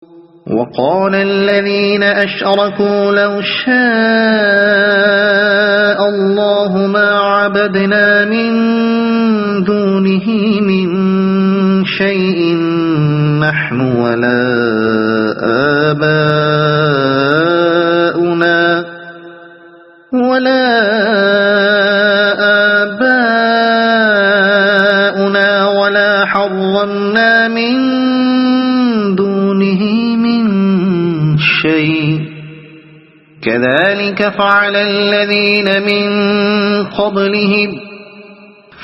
وقال الذين أشركوا لو شاء الله ما عبدنا من دونه من شيء نحن ولا آباؤنا ولا حرمنا من دونه من شيء كذلك فعل الذين من قبلهم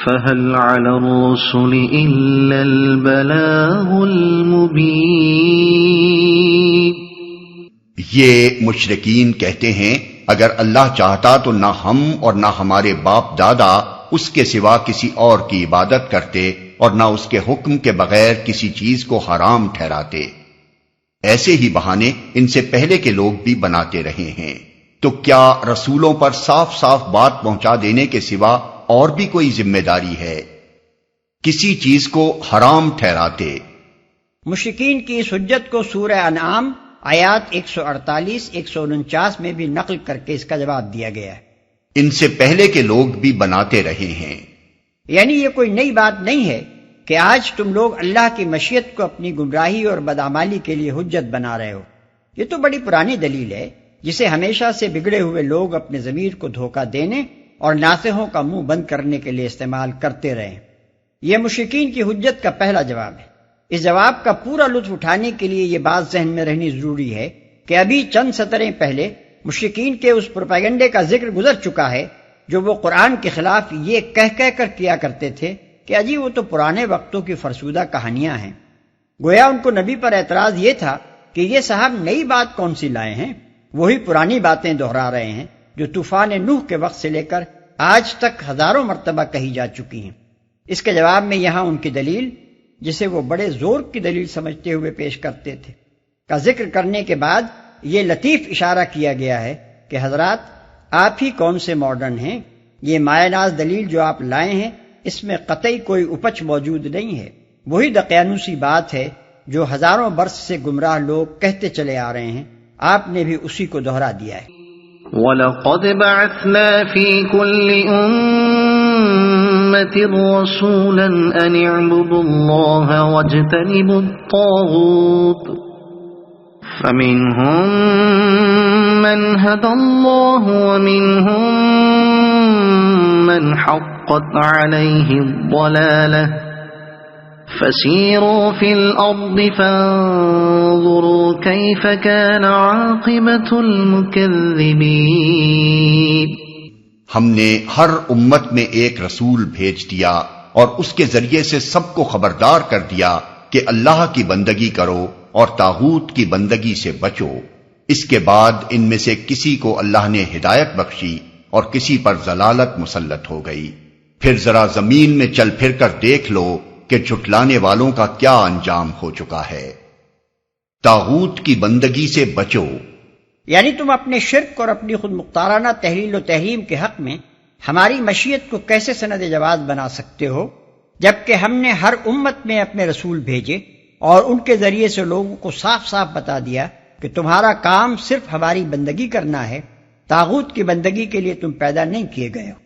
فهل على الرسل إلا البلاغ المبين۔ یہ مشرکین کہتے ہیں اگر اللہ چاہتا تو نہ ہم اور نہ ہمارے باپ دادا اس کے سوا کسی اور کی عبادت کرتے اور نہ اس کے حکم کے بغیر کسی چیز کو حرام ٹھہراتے۔ ایسے ہی بہانے ان سے پہلے کے لوگ بھی بناتے رہے ہیں، تو کیا رسولوں پر صاف صاف بات پہنچا دینے کے سوا اور بھی کوئی ذمہ داری ہے؟ کسی چیز کو حرام ٹھہراتے۔ مشرکین کی اس حجت کو سورہ انعام آیات 148 149 میں بھی نقل کر کے اس کا جواب دیا گیا ہے۔ ان سے پہلے کے لوگ بھی بناتے رہے ہیں، یعنی یہ کوئی نئی بات نہیں ہے کہ آج تم لوگ اللہ کی مشیت کو اپنی گمراہی اور بدعمالی کے لیے حجت بنا رہے ہو۔ یہ تو بڑی پرانی دلیل ہے جسے ہمیشہ سے بگڑے ہوئے لوگ اپنے ضمیر کو دھوکہ دینے اور ناصحوں کا منہ بند کرنے کے لیے استعمال کرتے رہے۔ یہ مشرکین کی حجت کا پہلا جواب ہے۔ اس جواب کا پورا لطف اٹھانے کے لیے یہ بات ذہن میں رہنی ضروری ہے کہ ابھی چند سطریں پہلے مشرکین کے اس پروپیگنڈے کا ذکر گزر چکا ہے جو وہ قرآن کے خلاف یہ کہہ کر کیا کرتے تھے کہ اجی وہ تو پرانے وقتوں کی فرسودہ کہانیاں ہیں۔ گویا ان کو نبی پر اعتراض یہ تھا کہ یہ صاحب نئی بات کون سی لائے ہیں، وہی پرانی باتیں دہرا رہے ہیں جو طوفان نوح کے وقت سے لے کر آج تک ہزاروں مرتبہ کہی جا چکی ہیں۔ اس کے جواب میں یہاں ان کی دلیل، جسے وہ بڑے زور کی دلیل سمجھتے ہوئے پیش کرتے تھے، کا ذکر کرنے کے بعد یہ لطیف اشارہ کیا گیا ہے کہ حضرات آپ ہی کون سے ماڈرن ہیں، یہ مایہ ناز دلیل جو آپ لائے ہیں اس میں قطعی کوئی اپچ موجود نہیں ہے، وہی دقیانوسی بات ہے جو ہزاروں برس سے گمراہ لوگ کہتے چلے آ رہے ہیں، آپ نے بھی اسی کو دہرا دیا ہے۔ وَلَقَدْ بَعَثْنَا فِي كُلِّ أُمَّةٍ رَسُولًا أَنِ اعْبُدُوا اللَّهَ وَاجْتَنِبُوا الطَّاغُوتَ فَمِنْهُمْ مَنْ هَدَى اللَّهُ وَمِنْهُمْ مَنْ حَقَّتْ عَلَيْهِ الضَّلَالَةُ فَسِيرُوا فِي الْأَرْضِ فَانظُرُوا كَيْفَ كَانَ عَاقِبَةُ الْمُكَذِّبِينَ۔ ہم نے ہر امت میں ایک رسول بھیج دیا اور اس کے ذریعے سے سب کو خبردار کر دیا کہ اللہ کی بندگی کرو اور طاغوت کی بندگی سے بچو۔ اس کے بعد ان میں سے کسی کو اللہ نے ہدایت بخشی اور کسی پر ضلالت مسلط ہو گئی۔ پھر ذرا زمین میں چل پھر کر دیکھ لو کہ جھٹلانے والوں کا کیا انجام ہو چکا ہے۔ طاغوت کی بندگی سے بچو، یعنی تم اپنے شرک اور اپنی خود مختارانہ تحلیل و تحریم کے حق میں ہماری مشیت کو کیسے سند جواز بنا سکتے ہو، جبکہ ہم نے ہر امت میں اپنے رسول بھیجے اور ان کے ذریعے سے لوگوں کو صاف صاف بتا دیا کہ تمہارا کام صرف ہماری بندگی کرنا ہے، طاغوت کی بندگی کے لیے تم پیدا نہیں کیے گئے ہو۔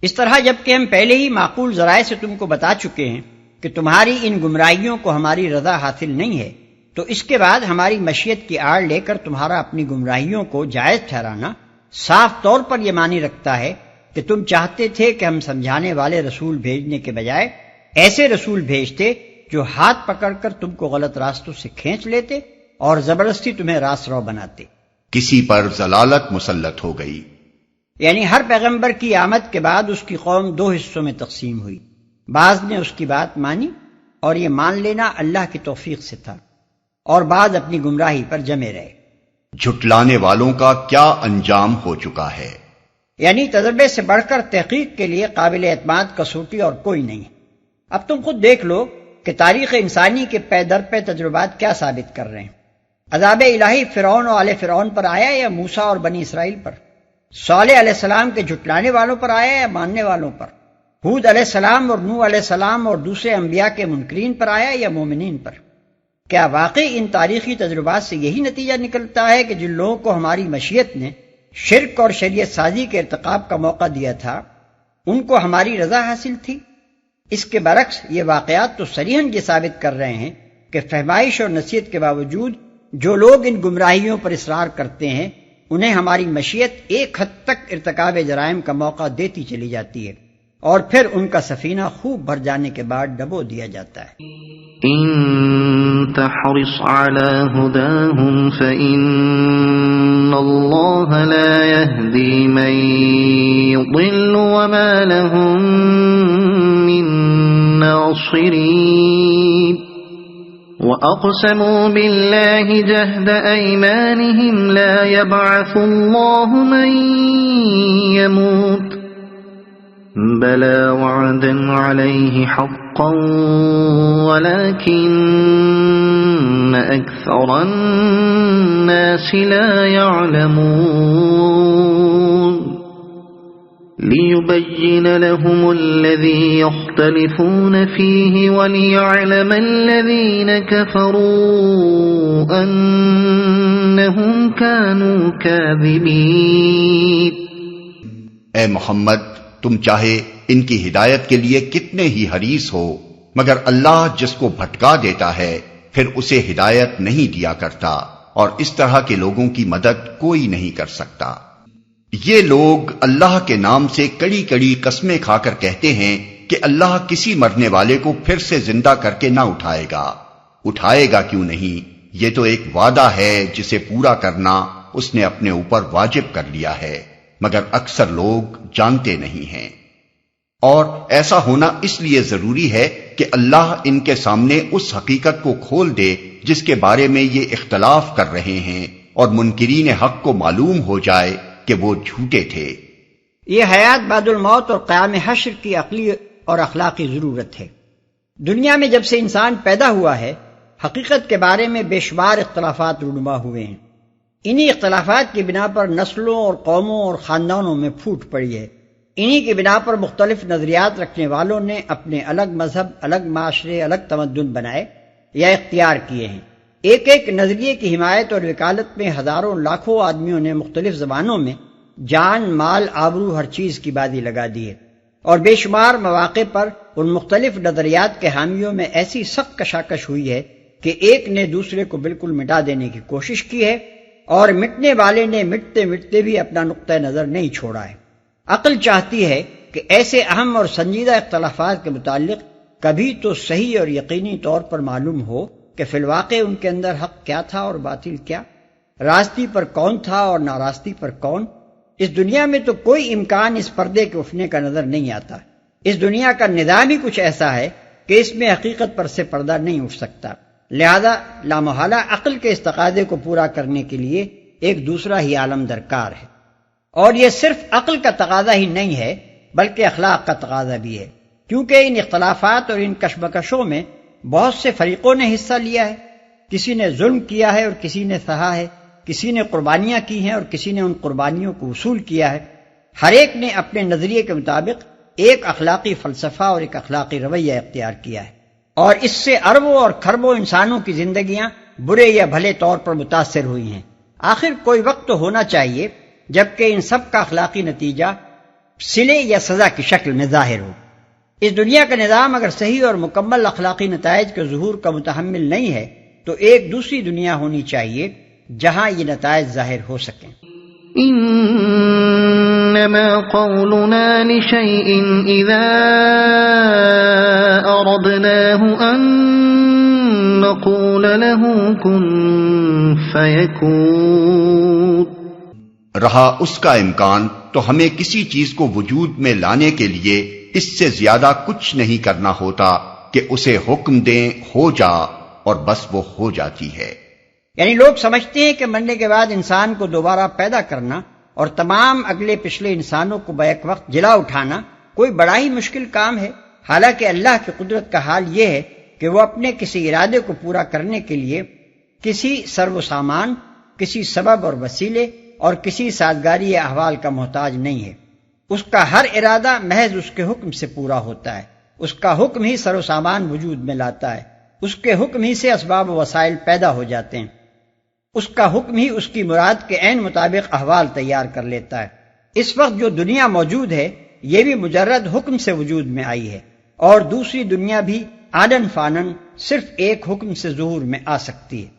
اس طرح جبکہ ہم پہلے ہی معقول ذرائع سے تم کو بتا چکے ہیں کہ تمہاری ان گمراہیوں کو ہماری رضا حاصل نہیں ہے، تو اس کے بعد ہماری مشیت کی آڑ لے کر تمہارا اپنی گمراہیوں کو جائز ٹھہرانا صاف طور پر یہ معنی رکھتا ہے کہ تم چاہتے تھے کہ ہم سمجھانے والے رسول بھیجنے کے بجائے ایسے رسول بھیجتے جو ہاتھ پکڑ کر تم کو غلط راستوں سے کھینچ لیتے اور زبردستی تمہیں راست رو بناتے۔ کسی پر ضلالت مسلط ہو گئی، یعنی ہر پیغمبر کی آمد کے بعد اس کی قوم دو حصوں میں تقسیم ہوئی، بعض نے اس کی بات مانی اور یہ مان لینا اللہ کی توفیق سے تھا، اور بعض اپنی گمراہی پر جمے رہے۔ جھٹلانے والوں کا کیا انجام ہو چکا ہے، یعنی تجربے سے بڑھ کر تحقیق کے لیے قابل اعتماد کسوٹی اور کوئی نہیں۔ اب تم خود دیکھ لو کہ تاریخ انسانی کے پے در پے تجربات کیا ثابت کر رہے ہیں۔ عذاب الہی فرعون و آل فرعون پر آیا یا موسیٰ اور بنی اسرائیل پر؟ صالح علیہ السلام کے جھٹلانے والوں پر آیا یا ماننے والوں پر؟ ہود علیہ السلام اور نوح علیہ السلام اور دوسرے انبیاء کے منکرین پر آیا یا مومنین پر؟ کیا واقعی ان تاریخی تجربات سے یہی نتیجہ نکلتا ہے کہ جن لوگوں کو ہماری مشیت نے شرک اور شریعت سازی کے ارتکاب کا موقع دیا تھا ان کو ہماری رضا حاصل تھی؟ اس کے برعکس یہ واقعات تو صریحاً یہ ثابت کر رہے ہیں کہ فہمائش اور نصیحت کے باوجود جو لوگ ان گمراہیوں پر اصرار کرتے ہیں انہیں ہماری مشیت ایک حد تک ارتکاب جرائم کا موقع دیتی چلی جاتی ہے اور پھر ان کا سفینہ خوب بھر جانے کے بعد ڈبو دیا جاتا ہے۔ إن تحرص على هداهم فإن الله لا يهدي من يضل وما لهم من ناصرين وأقسموا بالله جهد أيمانهم لا يبعث الله من يموت بلى وعدا عليه حقا ولكن أكثر الناس لا يعلمون ليبين لهم الذي يختلفون فيه وليعلم الذين كفروا أنهم كانوا كاذبين۔ اے محمد، تم چاہے ان کی ہدایت کے لیے کتنے ہی حریص ہو، مگر اللہ جس کو بھٹکا دیتا ہے پھر اسے ہدایت نہیں دیا کرتا، اور اس طرح کے لوگوں کی مدد کوئی نہیں کر سکتا۔ یہ لوگ اللہ کے نام سے کڑی کڑی قسمیں کھا کر کہتے ہیں کہ اللہ کسی مرنے والے کو پھر سے زندہ کر کے نہ اٹھائے گا کیوں نہیں؟ یہ تو ایک وعدہ ہے جسے پورا کرنا اس نے اپنے اوپر واجب کر لیا ہے، مگر اکثر لوگ جانتے نہیں ہیں۔ اور ایسا ہونا اس لیے ضروری ہے کہ اللہ ان کے سامنے اس حقیقت کو کھول دے جس کے بارے میں یہ اختلاف کر رہے ہیں، اور منکرین حق کو معلوم ہو جائے کہ وہ جھوٹے تھے۔ یہ حیات بعد الموت اور قیام حشر کی عقلی اور اخلاقی ضرورت ہے۔ دنیا میں جب سے انسان پیدا ہوا ہے حقیقت کے بارے میں بے شمار اختلافات رونما ہوئے ہیں۔ انہی اختلافات کی بنا پر نسلوں اور قوموں اور خاندانوں میں پھوٹ پڑی ہے۔ انہی کی بنا پر مختلف نظریات رکھنے والوں نے اپنے الگ مذہب، الگ معاشرے، الگ تمدن بنائے یا اختیار کیے ہیں۔ ایک ایک نظریے کی حمایت اور وکالت میں ہزاروں لاکھوں آدمیوں نے مختلف زبانوں میں جان، مال، آبرو، ہر چیز کی بازی لگا دی ہے، اور بے شمار مواقع پر ان مختلف نظریات کے حامیوں میں ایسی سخت کشاکش ہوئی ہے کہ ایک نے دوسرے کو بالکل مٹا دینے کی کوشش کی ہے، اور مٹنے والے نے مٹتے مٹتے بھی اپنا نقطہ نظر نہیں چھوڑا ہے۔ عقل چاہتی ہے کہ ایسے اہم اور سنجیدہ اختلافات کے متعلق کبھی تو صحیح اور یقینی طور پر معلوم ہو کہ فی الواقع ان کے اندر حق کیا تھا اور باطل کیا، راستی پر کون تھا اور ناراستی پر کون۔ اس دنیا میں تو کوئی امکان اس پردے کے اٹھنے کا نظر نہیں آتا۔ اس دنیا کا نظام ہی کچھ ایسا ہے کہ اس میں حقیقت پر سے پردہ نہیں اٹھ سکتا، لہذا لامحالہ عقل کے اس تقاضے کو پورا کرنے کے لیے ایک دوسرا ہی عالم درکار ہے۔ اور یہ صرف عقل کا تقاضا ہی نہیں ہے بلکہ اخلاق کا تقاضا بھی ہے، کیونکہ ان اختلافات اور ان کشمکشوں میں بہت سے فریقوں نے حصہ لیا ہے۔ کسی نے ظلم کیا ہے اور کسی نے سہا ہے، کسی نے قربانیاں کی ہیں اور کسی نے ان قربانیوں کو وصول کیا ہے۔ ہر ایک نے اپنے نظریے کے مطابق ایک اخلاقی فلسفہ اور ایک اخلاقی رویہ اختیار کیا ہے، اور اس سے اربوں اور کھربوں انسانوں کی زندگیاں برے یا بھلے طور پر متاثر ہوئی ہیں۔ آخر کوئی وقت تو ہونا چاہیے جبکہ ان سب کا اخلاقی نتیجہ صلے یا سزا کی شکل میں ظاہر ہو۔ اس دنیا کا نظام اگر صحیح اور مکمل اخلاقی نتائج کے ظہور کا متحمل نہیں ہے تو ایک دوسری دنیا ہونی چاہیے جہاں یہ نتائج ظاہر ہو سکیں۔ انما قولنا لشيء اذا اردناه ان نقول له كن فيكون۔ رہا اس کا امکان تو ہمیں کسی چیز کو وجود میں لانے کے لیے اس سے زیادہ کچھ نہیں کرنا ہوتا کہ اسے حکم دیں ہو جا، اور بس وہ ہو جاتی ہے۔ یعنی لوگ سمجھتے ہیں کہ مرنے کے بعد انسان کو دوبارہ پیدا کرنا اور تمام اگلے پچھلے انسانوں کو بیک وقت جلا اٹھانا کوئی بڑا ہی مشکل کام ہے، حالانکہ اللہ کی قدرت کا حال یہ ہے کہ وہ اپنے کسی ارادے کو پورا کرنے کے لیے کسی سر و سامان، کسی سبب اور وسیلے اور کسی سازگاری احوال کا محتاج نہیں ہے۔ اس کا ہر ارادہ محض اس کے حکم سے پورا ہوتا ہے، اس کا حکم ہی سر و سامان وجود میں لاتا ہے، اس کے حکم ہی سے اسباب و وسائل پیدا ہو جاتے ہیں، اس کا حکم ہی اس کی مراد کے عین مطابق احوال تیار کر لیتا ہے۔ اس وقت جو دنیا موجود ہے یہ بھی مجرد حکم سے وجود میں آئی ہے، اور دوسری دنیا بھی آنن فانن صرف ایک حکم سے ظہور میں آ سکتی ہے۔